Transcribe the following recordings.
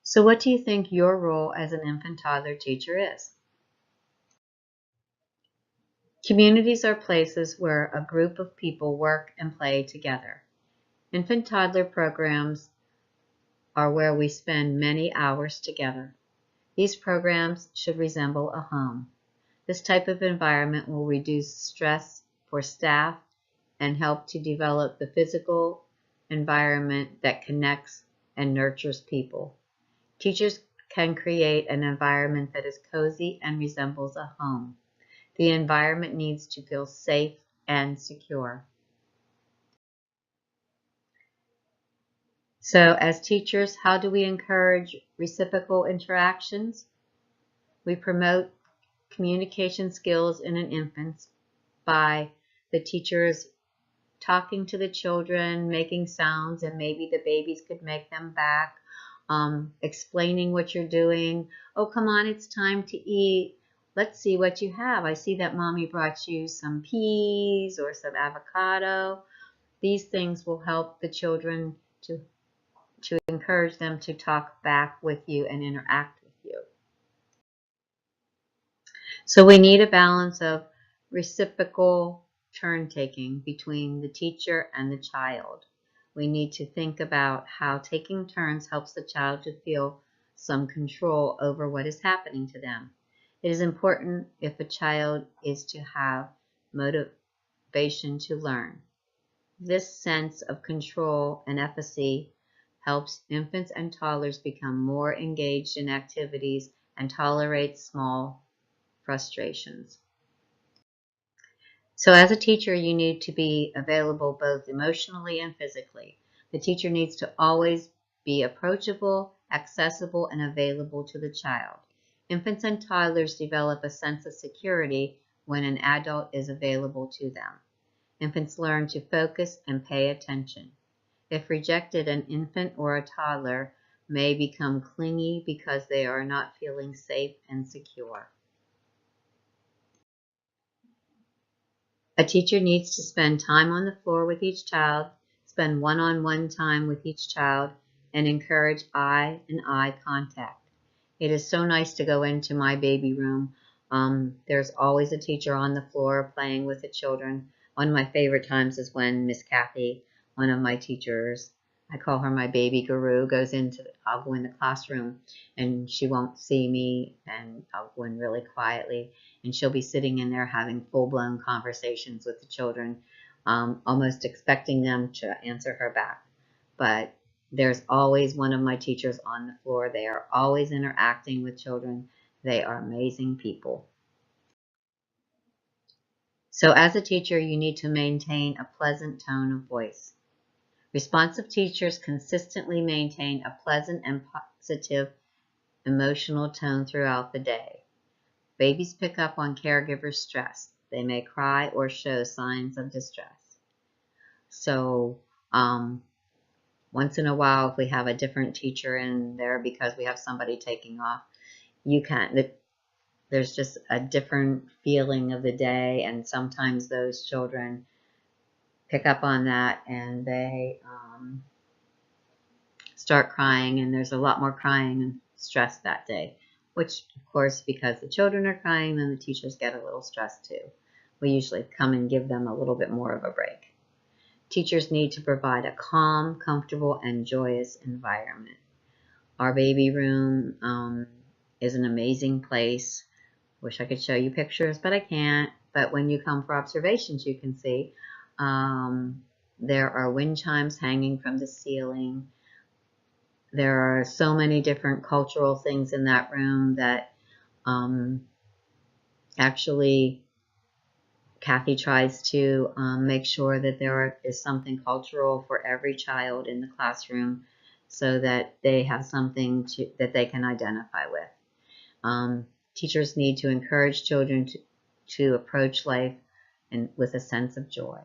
So what do you think your role as an infant toddler teacher is? Communities are places where a group of people work and play together. Infant toddler programs are where we spend many hours together. These programs should resemble a home. This type of environment will reduce stress for staff and help to develop the physical environment that connects and nurtures people. Teachers can create an environment that is cozy and resembles a home. The environment needs to feel safe and secure. So, as teachers, how do we encourage reciprocal interactions? We promote communication skills in an infant by the teachers talking to the children, making sounds, and maybe the babies could make them back, explaining what you're doing. Oh, come on, it's time to eat. Let's see what you have. I see that mommy brought you some peas or some avocado. These things will help the children to encourage them to talk back with you and interact with you. So we need a balance of reciprocal turn taking between the teacher and the child. We need to think about how taking turns helps the child to feel some control over what is happening to them. It is important if a child is to have motivation to learn. This sense of control and efficacy helps infants and toddlers become more engaged in activities and tolerate small frustrations. So as a teacher, you need to be available both emotionally and physically. The teacher needs to always be approachable, accessible, and available to the child. Infants and toddlers develop a sense of security when an adult is available to them. Infants learn to focus and pay attention. If rejected, an infant or a toddler may become clingy because they are not feeling safe and secure. A teacher needs to spend time on the floor with each child, spend one-on-one time with each child, and encourage eye-and-eye contact. It is so nice to go into my baby room. There's always a teacher on the floor playing with the children. One of my favorite times is when Miss Kathy, one of my teachers, I call her my baby guru, I'll go in the classroom and she won't see me and I'll go in really quietly and she'll be sitting in there having full-blown conversations with the children, almost expecting them to answer her back. But there's always one of my teachers on the floor. They are always interacting with children. They are amazing people. So as a teacher, you need to maintain a pleasant tone of voice. Responsive teachers consistently maintain a pleasant and positive emotional tone throughout the day. Babies pick up on caregivers' stress. They may cry or show signs of distress. So once in a while, if we have a different teacher in there because we have somebody taking off, there's just a different feeling of the day, and sometimes those children pick up on that and they start crying, and there's a lot more crying and stress that day, which of course, because the children are crying, then the teachers get a little stressed too. We usually come and give them a little bit more of a break. Teachers need to provide a calm, comfortable, and joyous environment. Our baby room is an amazing place. Wish I could show you pictures, but I can't. But when you come for observations, you can see there are wind chimes hanging from the ceiling. There are so many different cultural things in that room that actually Kathy tries to make sure that there is something cultural for every child in the classroom so that they have something that they can identify with. Teachers need to encourage children to approach life with a sense of joy.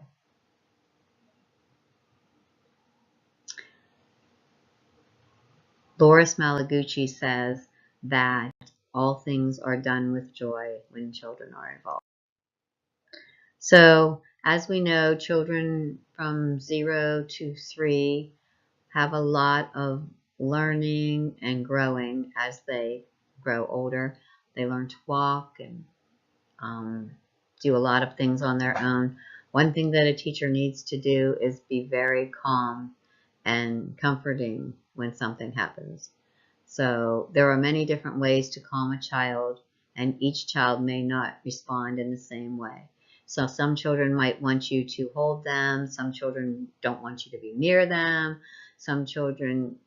Loris Malaguchi says that all things are done with joy when children are involved. So, as we know, children from 0 to 3 have a lot of learning and growing as they grow older. They learn to walk and do a lot of things on their own. One thing that a teacher needs to do is be very calm and comforting when something happens. So there are many different ways to calm a child, and each child may not respond in the same way. So some children might want you to hold them. Some children don't want you to be near them. Some children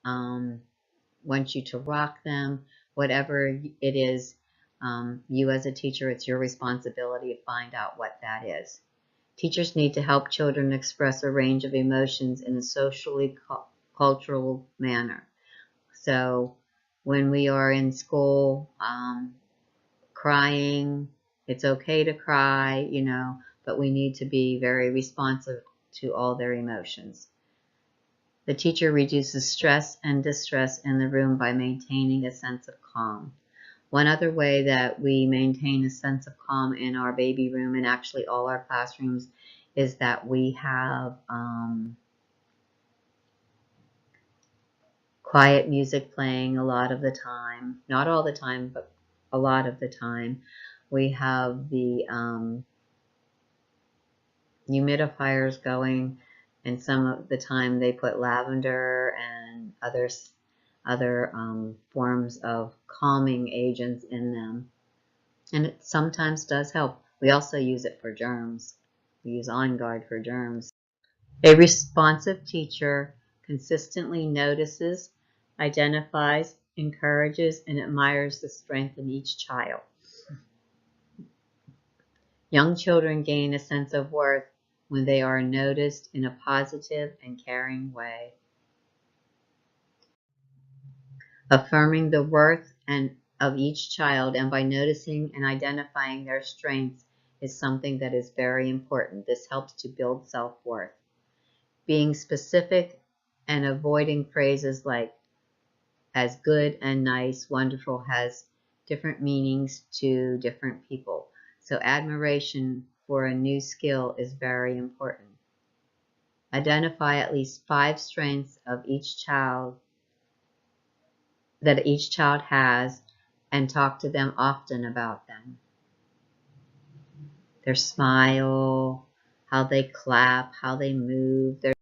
want you to rock them. Whatever it is, you as a teacher, it's your responsibility to find out what that is. Teachers need to help children express a range of emotions in a socially cultural manner. So when we are in school, crying, it's okay to cry, but we need to be very responsive to all their emotions. The teacher reduces stress and distress in the room by maintaining a sense of calm. One other way that we maintain a sense of calm in our baby room and actually all our classrooms is that we have quiet music playing a lot of the time. Not all the time, but a lot of the time. We have the humidifiers going, and some of the time they put lavender and other forms of calming agents in them. And it sometimes does help. We also use it for germs. We use On Guard for germs. A responsive teacher consistently notices, identifies, encourages, and admires the strength in each child. Young children gain a sense of worth when they are noticed in a positive and caring way. Affirming the worth of each child and by noticing and identifying their strengths is something that is very important. This helps to build self-worth. Being specific and avoiding phrases like as good and nice, wonderful has different meanings to different people. So admiration for a new skill is very important. Identify at least 5 strengths of each child that each child has and talk to them often about them. Their smile, how they clap, how they move, their